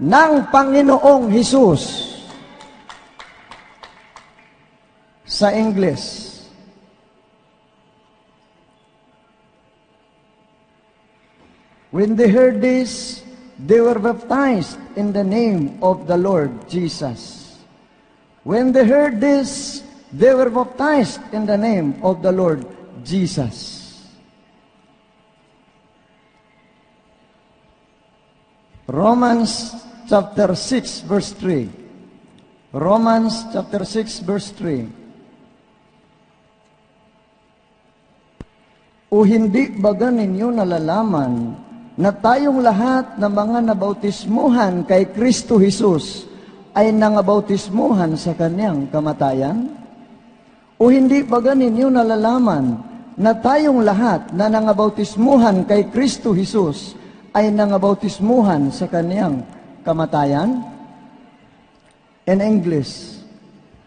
ng Panginoong Hesus. Sa English, when they heard this, they were baptized in the name of the Lord Jesus. When they heard this, they were baptized in the name of the Lord Jesus. Romans chapter 6 verse 3. Romans chapter 6 verse 3. O hindi baga ninyo nalalaman na tayong lahat na mga nabautismuhan kay Kristo Jesus ay nangabautismuhan sa Kanyang kamatayan? O hindi baga ninyo nalalaman na tayong lahat na nangabautismuhan kay Kristo Jesus ay nangabautismuhan sa Kanyang kamatayan? In English,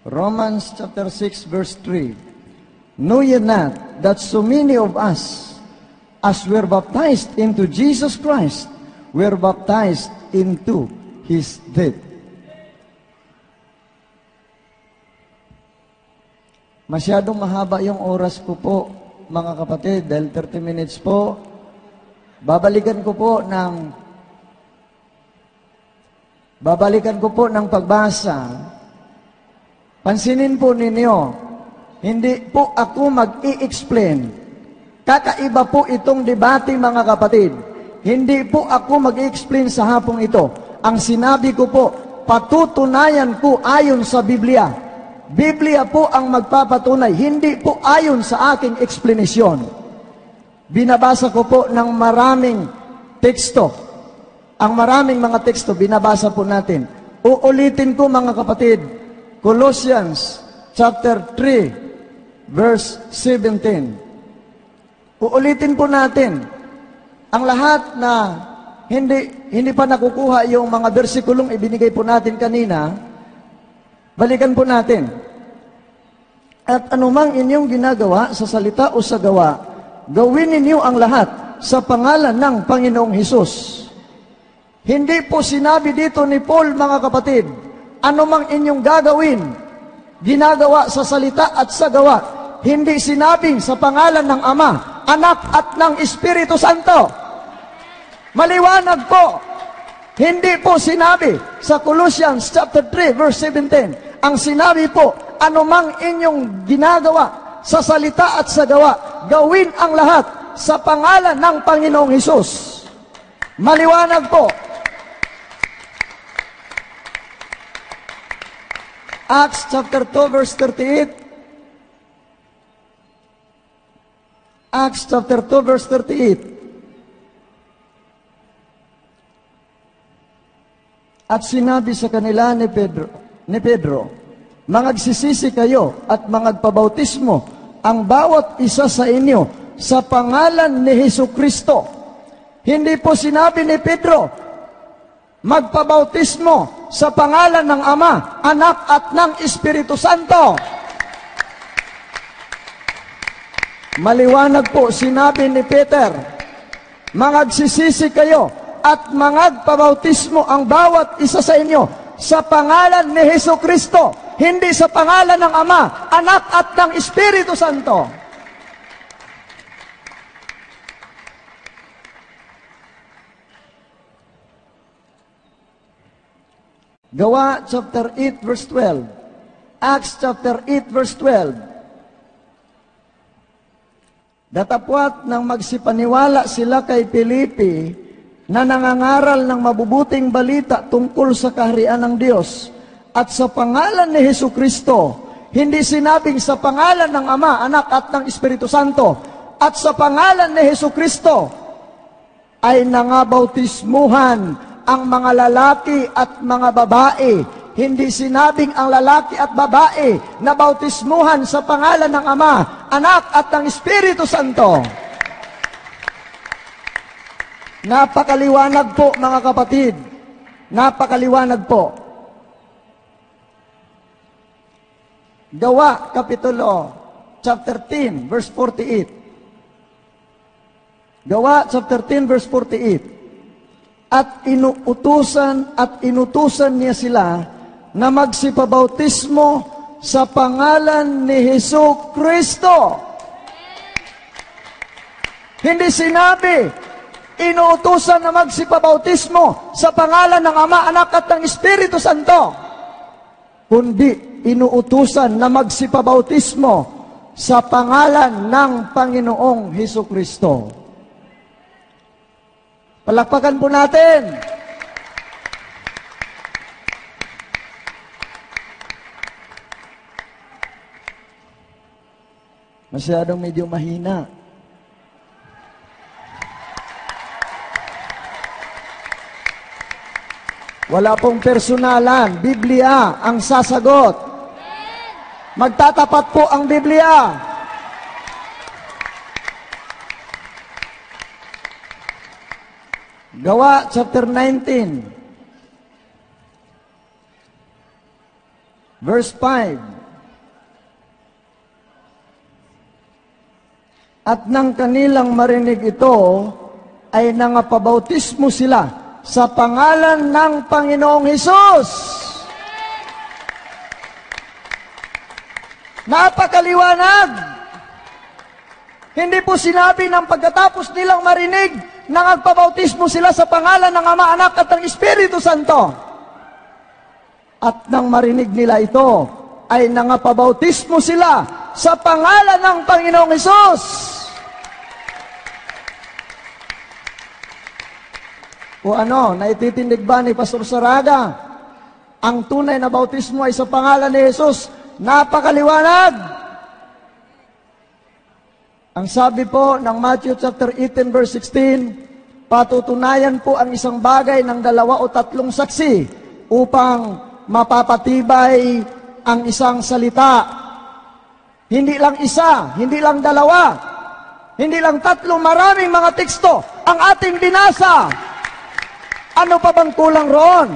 Romans chapter 6 verse 3. Know ye not that so many of us, as were baptized into Jesus Christ, were baptized into His death? Masyadong mahaba yung oras ko po, mga kapatid, dahil 30 minutes po. Babalikan ko po ng pagbasa. Pansinin po ninyo, hindi po ako mag-i-explain. Kakaiba po itong debate, mga kapatid. Hindi po ako mag-i-explain sa hapong ito. Ang sinabi ko po, patutunayan ko ayon sa Biblia. Biblia po ang magpapatunay, hindi po ayon sa aking eksplanasyon. Binabasa ko po ng maraming teksto. Ang maraming mga teksto, binabasa po natin. Uulitin ko, mga kapatid, Colossians chapter 3, verse 17. Uulitin po natin. Ang lahat na hindi pa nakukuha yung mga bersikulong ibinigay po natin kanina, balikan po natin. At anumang inyong ginagawa sa salita o sa gawa, gawin ninyo ang lahat sa pangalan ng Panginoong Hesus. Hindi po sinabi dito ni Paul, mga kapatid, anumang inyong gagawin, ginagawa sa salita at sa gawa, hindi sinabing sa pangalan ng Ama, Anak at ng Espiritu Santo. Maliwanag po. Hindi po sinabi sa Colossians chapter 3 verse 17. Ang sinabi po, anumang inyong ginagawa sa salita at sa gawa, gawin ang lahat sa pangalan ng Panginoong Hesus. Maliwanag po. Acts chapter 2 verse 38. Acts chapter 2 verse 38. At sinabi sa kanila ni Pedro, mangagsisisi kayo at mangagpabautismo ang bawat isa sa inyo sa pangalan ni Hesukristo. Hindi po sinabi ni Pedro, magpabautismo sa pangalan ng Ama, Anak at ng Espiritu Santo. Maliwanag po, sinabi ni Peter, mangagsisisi kayo at mangagpabautismo ang bawat isa sa inyo sa pangalan ni Hesukristo, hindi sa pangalan ng Ama, Anak at ng Espiritu Santo. Gawa chapter 8 verse 12. Acts chapter 8 verse 12. Datapwat nang magsipaniwala sila kay Filipi na nangangaral ng mabubuting balita tungkol sa kaharian ng Diyos at sa pangalan ni Hesukristo, hindi sinabing sa pangalan ng Ama, Anak at ng Espiritu Santo, at sa pangalan ni Hesukristo ay nangabautismuhan ang mga lalaki at mga babae. Hindi sinabing ang lalaki at babae na bautismuhan sa pangalan ng Ama, Anak at ng Espiritu Santo. Napakaliwanag po, mga kapatid. Napakaliwanag po. Gawa, Kapitulo, chapter 10, verse 48. Gawa, chapter 10, verse 48. at inutusan niya sila na magsipabautismo sa pangalan ni Hesus Kristo. Hindi sinabi, inuutusan na magsipabautismo sa pangalan ng Ama, Anak at ng Espiritu Santo, kundi inuutusan na magsipabautismo sa pangalan ng Panginoong Hesus Kristo. Palakpakan po natin. Masyadong medyo mahina. Wala pong personalan. Biblia ang sasagot. Magtatapat po ang Biblia. Gawa chapter 19, verse 5. At nang kanilang marinig ito, ay nangapabautismo sila sa pangalan ng Panginoong Hesus. Napakaliwanag. Hindi po sinabi ng pagkatapos nilang marinig na nagpabautismo sila sa pangalan ng Ama, Anak at ng Espiritu Santo. At nang marinig nila ito, ay nangapabautismo sila sa pangalan ng Panginoong Hesus. O ano, naititindig ba ni Pastor Saraga? Ang tunay na bautismo ay sa pangalan ni Jesus. Napakaliwanag! Ang sabi po ng Matthew chapter 18 verse 16, patutunayan po ang isang bagay ng 2 o 3 saksi upang mapapatibay ang isang salita. Hindi lang isa, hindi lang 2, hindi lang 3, maraming mga teksto ang ating binasa. Ano pa bang kulang roon?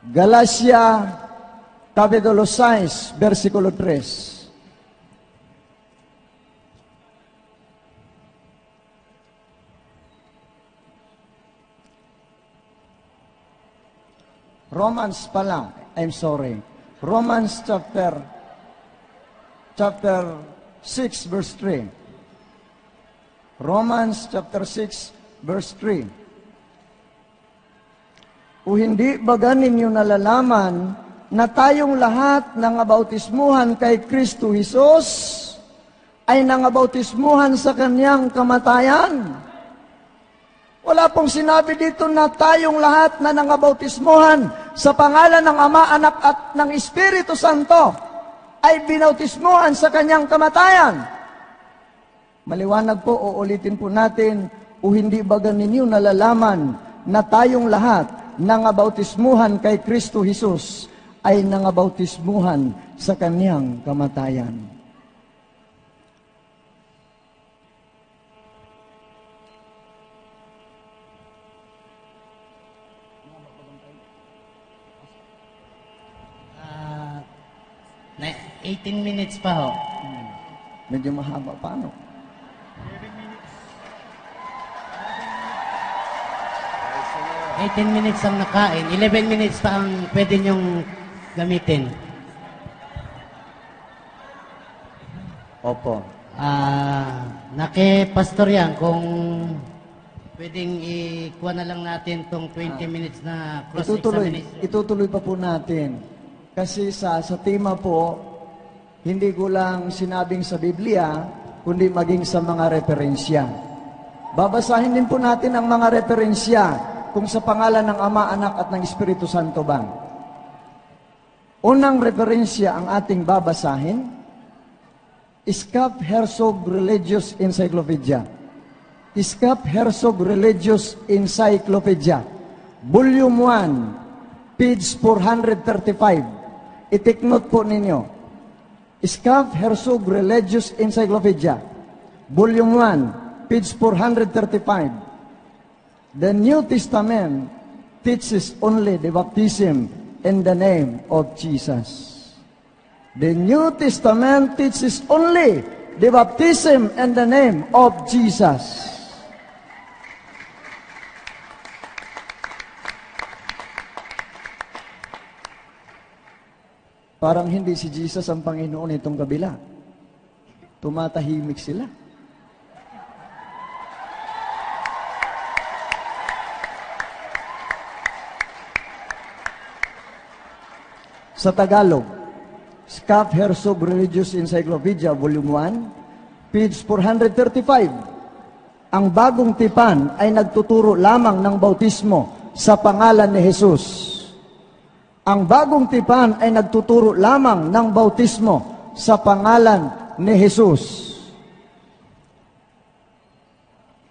Galacia, capítulo 6, versículo 3. Romans pala, I'm sorry. Romans chapter 6, verse 3. Romans chapter 6, verse 3. O hindi baga ninyo nalalaman na tayong lahat nangabautismuhan kay Kristo Jesus ay nangabautismuhan sa Kanyang kamatayan? Wala pong sinabi dito na tayong lahat na nangabautismuhan sa pangalan ng Ama, Anak at ng Espiritu Santo ay binautismuhan sa Kanyang kamatayan. Maliwanag po, uulitin po natin, o hindi baga ninyo nalalaman na tayong lahat nangabautismuhan kay Kristo Jesus ay nangabautismuhan sa Kanyang kamatayan. Na 18 minutes pa ho. Medyo mahaba pa, no? 18 minutes ang nakain. 11 minutes pa ang pwede nyong gamitin. Opo. Naki-pastor yan kung pwedeng ikuha na lang natin tong 20 minutes na cross-examination. Itutuloy pa po natin. Kasi sa tema po, hindi ko lang sinabing sa Biblia, kundi maging sa mga referensya. Babasahin din po natin ang mga referensya kung sa pangalan ng Ama, Anak at ng Espiritu Santo ba. Unang referensya ang ating babasahin, Iskap Herzog Religious Encyclopedia. Iskap Herzog Religious Encyclopedia, Volume 1, page 435. I-take note po ninyo. Iskap Herzog Religious Encyclopedia, Volume 1, page 435. The New Testament teaches only the baptism in the name of Jesus. The New Testament teaches only the baptism and the name of Jesus. Parang hindi si Jesus ang Panginoon itong kabila. Tumatahimik sila. Sa Tagalog, Scap Herzog Religious Encyclopedia, Volume 1, page 435. Ang bagong tipan ay nagtuturo lamang ng bautismo sa pangalan ni Jesus. Ang bagong tipan ay nagtuturo lamang ng bautismo sa pangalan ni Jesus.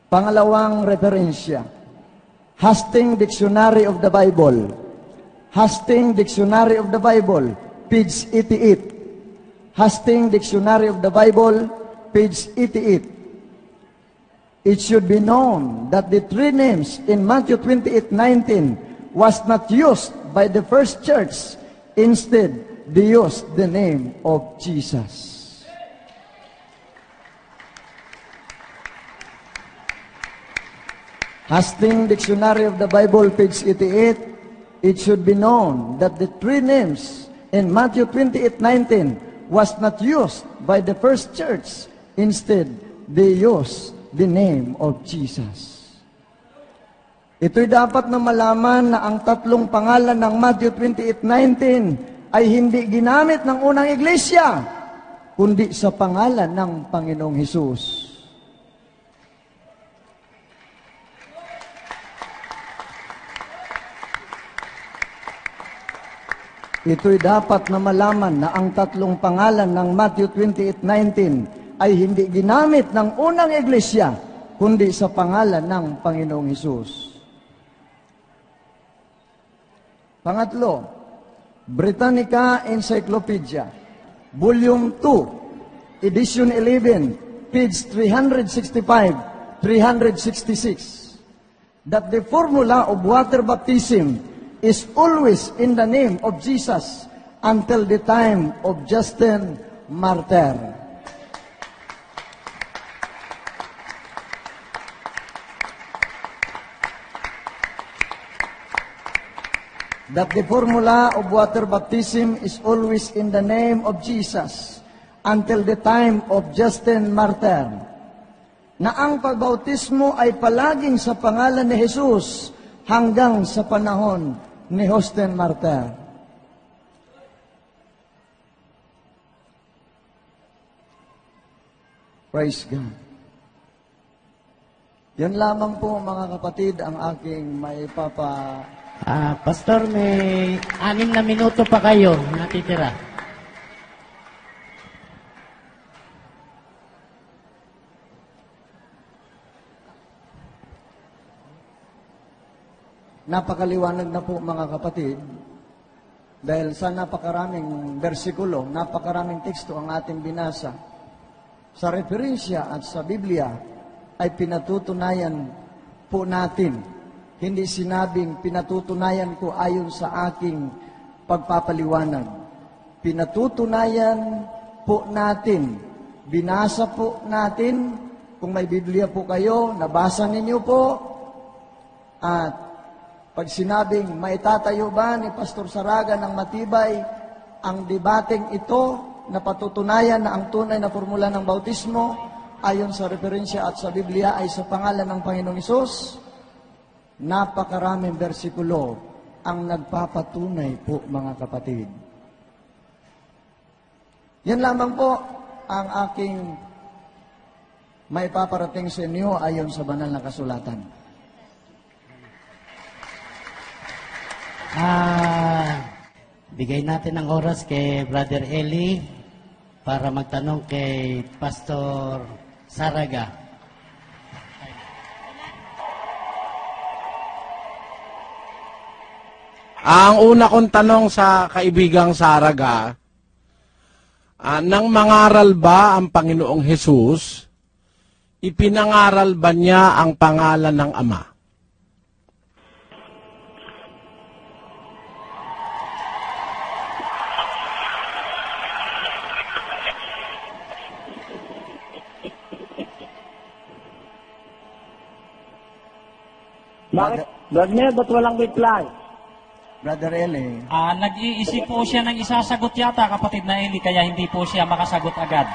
Pangalawang referensya, Hastings Dictionary of the Bible. Hastings Dictionary of the Bible, page 88. Hastings Dictionary of the Bible, page 88. It should be known that the three names in Matthew 28:19 was not used by the first church. Instead, they used the name of Jesus. Hastings Dictionary of the Bible, page 88. It should be known that the three names in Matthew 28:19 was not used by the first church. Instead, they used the name of Jesus. Ito'y dapat na malaman na ang tatlong pangalan ng Matthew 28:19 ay hindi ginamit ng unang iglesia, kundi sa pangalan ng Panginoong Hesus. Ito'y dapat na malaman na ang tatlong pangalan ng Matthew 28:19 ay hindi ginamit ng unang iglesia, kundi sa pangalan ng Panginoong Hesus. Pangatlo, Britannica Encyclopedia, Volume 2, Edition 11, page 365-366, that the formula of water baptism is always in the name of Jesus until the time of Justin Martyr. That the formula of water baptism is always in the name of Jesus until the time of Justin Martyr. Na ang pagbautismo ay palaging sa pangalan ni Jesus hanggang sa panahon ni Justin Martyr. Praise God. Yan lamang po mga kapatid ang aking maipapa... Pastor, may 6 na minuto pa kayo natitira. Napakaliwanag na po mga kapatid dahil sa napakaraming bersikulo, napakaraming teksto ang ating binasa. Sa referensya at sa Biblia ay pinatutunayan po natin. Hindi sinabing pinatutunayan ko ayon sa aking pagpapaliwanag. Pinatutunayan po natin. Binasa po natin. Kung may Biblia po kayo, nabasa ninyo po. At pag sinabing maitatayo ba ni Pastor Saraga ng matibay ang debateng ito na patutunayan na ang tunay na formula ng bautismo ayon sa referensya at sa Biblia ay sa pangalan ng Panginoong Hesus, napakaraming bersikulo ang nagpapatunay po mga kapatid. Yan lamang po ang aking maipaparating sa inyo ayon sa banal na kasulatan. Bigay natin ang oras kay Brother Eli para magtanong kay Pastor Saraga. Ang una kong tanong sa kaibigang Saraga, nang mangaral ba ang Panginoong Hesus, ipinangaral ba niya ang pangalan ng Ama? Bakit? Brad Mel, ba't walang reply? Brother Eli. Nag-iisip po siya ng isasagot yata, kapatid na Eli, kaya hindi po siya makasagot agad.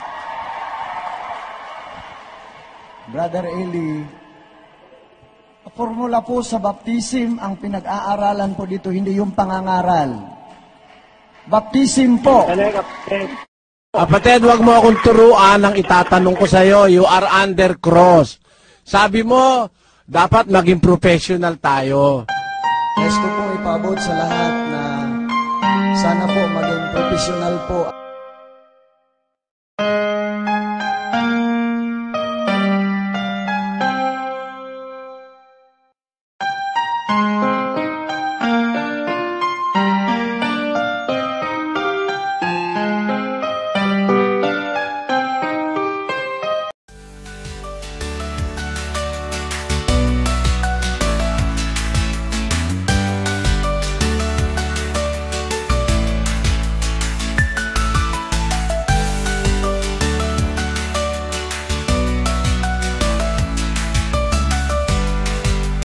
Brother Eli, formula po sa baptism ang pinag-aaralan po dito, hindi yung pangangaral. Baptism po. Kapatid, wag mo akong turuan ang itatanong ko sa'yo. You are under cross. Sabi mo, dapat maging professional tayo. Gusto ko ipaabot sa lahat na sana po maging professional po